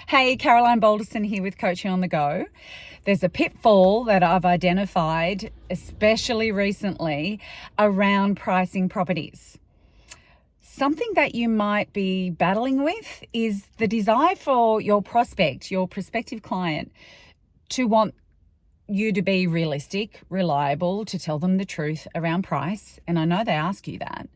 Hey, Caroline Bolderston here with Coaching on the Go. There's a pitfall that I've identified, especially recently, around pricing properties. Something that you might be battling with is the desire for your prospect, your prospective client, to want you to be realistic, reliable, to tell them the truth around price. And I know they ask you that.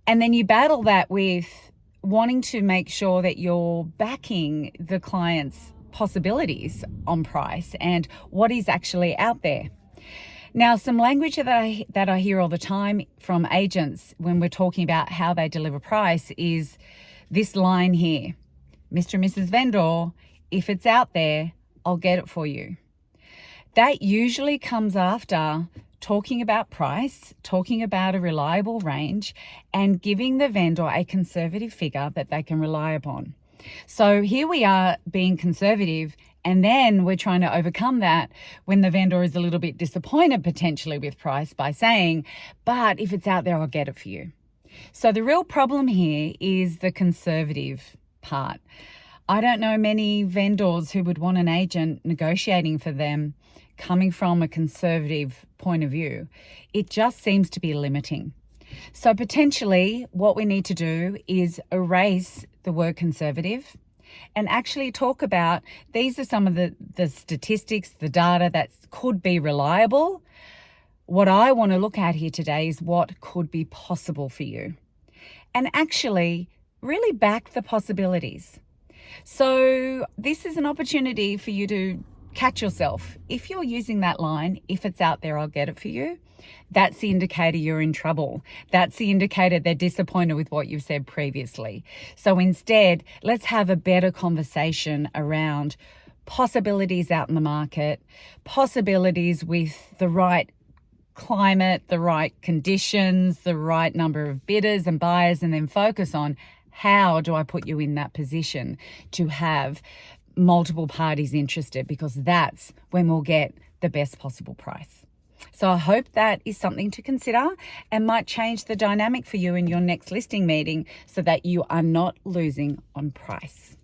And then you battle that with wanting to make sure that you're backing the client's possibilities on price and what is actually out there. Now, some language that I hear all the time from agents when we're talking about how they deliver price is this line here: Mr. and Mrs. Vendor, if it's out there, I'll get it for you. That usually comes after talking about price, talking about a reliable range, and giving the vendor a conservative figure that they can rely upon. So here we are being conservative, and then we're trying to overcome that when the vendor is a little bit disappointed potentially with price by saying, but if it's out there, I'll get it for you. So the real problem here is the conservative part. I don't know many vendors who would want an agent negotiating for them coming from a conservative point of view. It just seems to be limiting. So potentially what we need to do is erase the word conservative and actually talk about these are some of the statistics, the data that could be reliable. What I want to look at here today is what could be possible for you and actually really back the possibilities. So this is an opportunity for you to catch yourself. If you're using that line, if it's out there, I'll get it for you, that's the indicator you're in trouble. That's the indicator they're disappointed with what you've said previously. So instead, let's have a better conversation around possibilities out in the market, possibilities with the right climate, the right conditions, the right number of bidders and buyers, and then focus on how do I put you in that position to have multiple parties interested, because that's when we'll get the best possible price. So I hope that is something to consider and might change the dynamic for you in your next listing meeting so that you are not losing on price.